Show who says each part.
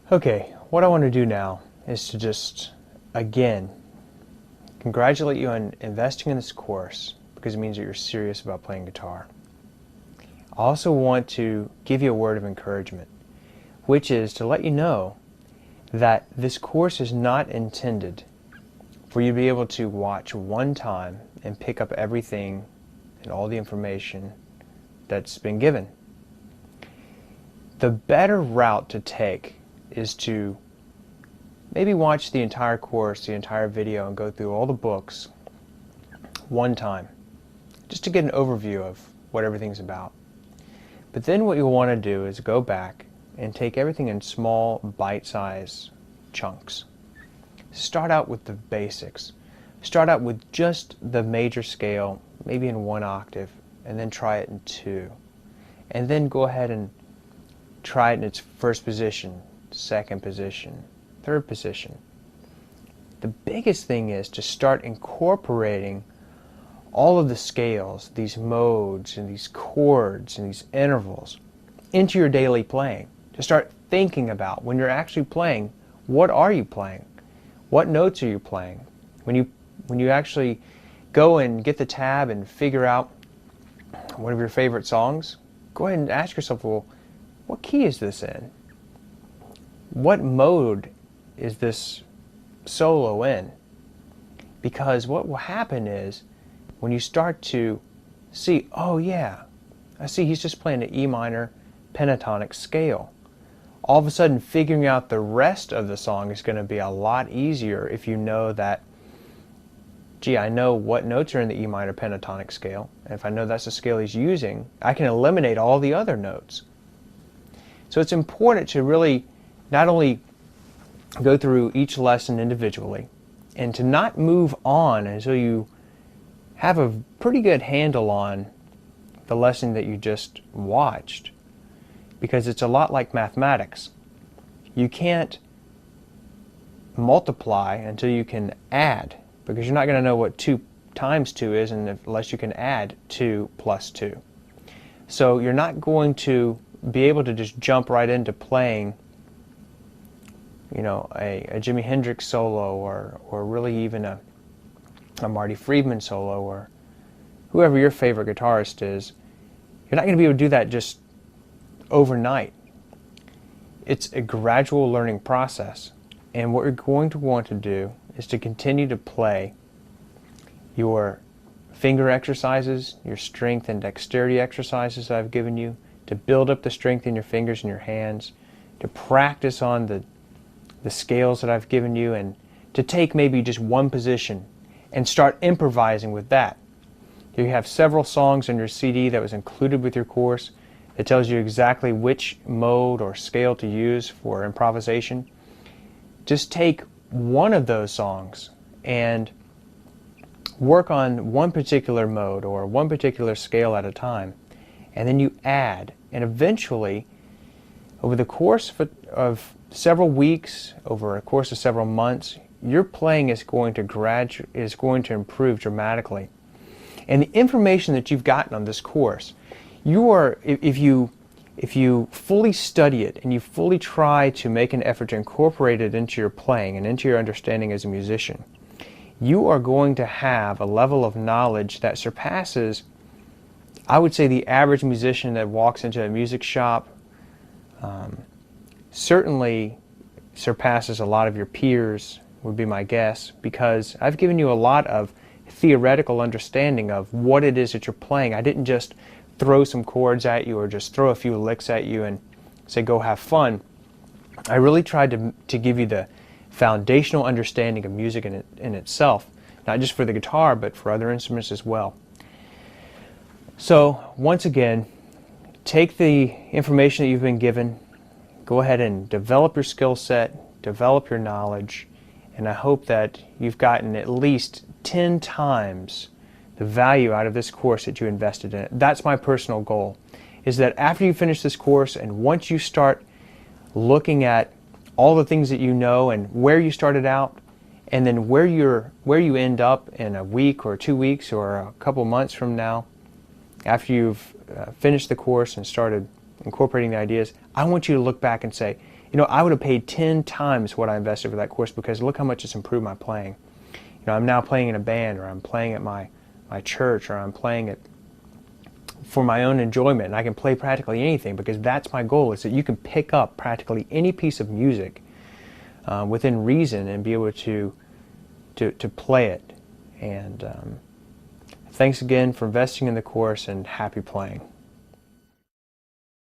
Speaker 1: Okay, what I want to do now is to just, again, congratulate you on investing in this course because it means that you're serious about playing guitar. I also want to give you a word of encouragement, which is to let you know that this course is not intended for you to be able to watch one time and pick up everything and all the information that's been given. The better route to take is to maybe watch the entire course, the entire video, and go through all the books one time, just to get an overview of what everything's about. But then what you'll want to do is go back and take everything in small, bite-sized chunks. Start out with the basics. Start out with just the major scale, maybe in 1 octave, and then try it in 2. And then go ahead and try it in its first position, second position, third position. The biggest thing is to start incorporating all of the scales, these modes and these chords and these intervals into your daily playing. To start thinking about when you're actually playing, what are you playing? What notes are you playing? When you actually go and get the tab and figure out one of your favorite songs, go ahead and ask yourself, well, what key is this in? What mode is this solo in? Because what will happen is when you start to see, oh yeah, I see he's just playing an E minor pentatonic scale. All of a sudden figuring out the rest of the song is going to be a lot easier if you know that, gee, I know what notes are in the E minor pentatonic scale, and if I know that's the scale he's using, I can eliminate all the other notes. So it's important to really not only go through each lesson individually, and to not move on until you have a pretty good handle on the lesson that you just watched, because it's a lot like mathematics. You can't multiply until you can add, because you're not going to know what 2 times 2 is unless you can add 2 plus 2. So you're not going to be able to just jump right into playing, you know, a Jimi Hendrix solo or really even a Marty Friedman solo or whoever your favorite guitarist is. You're not going to be able to do that just overnight. It's a gradual learning process, and what you're going to want to do is to continue to play your finger exercises, your strength and dexterity exercises that I've given you, to build up the strength in your fingers and your hands, to practice on the scales that I've given you, and to take maybe just one position and start improvising with that. You have several songs on your CD that was included with your course that tells you exactly which mode or scale to use for improvisation. Just take one of those songs and work on one particular mode or one particular scale at a time, and then you add, and eventually over the course of several weeks, over a course of several months, your playing is going to improve dramatically. And the information that you've gotten on this course, if you fully study it and you fully try to make an effort to incorporate it into your playing and into your understanding as a musician, you are going to have a level of knowledge that surpasses, I would say, the average musician that walks into a music shop. Certainly surpasses a lot of your peers, would be my guess, because I've given you a lot of theoretical understanding of what it is that you're playing. I didn't just throw some chords at you or just throw a few licks at you and say go have fun. I really tried to give you the foundational understanding of music in itself, not just for the guitar but for other instruments as well. So once again, take the information that you've been given, go ahead and develop your skill set, develop your knowledge, and I hope that you've gotten at least 10 times the value out of this course that you invested in it. That's my personal goal, is that after you finish this course and once you start looking at all the things that you know and where you started out and then where you end up in a week or 2 weeks or a couple months from now, after you've finished the course and started incorporating the ideas, I want you to look back and say, you know, I would have paid 10 times what I invested for that course, because look how much it's improved my playing. You know, I'm now playing in a band, or I'm playing at my church, or I'm playing it for my own enjoyment, and I can play practically anything, because that's my goal, is that you can pick up practically any piece of music within reason and be able to play it. And thanks again for investing in the course, and happy playing.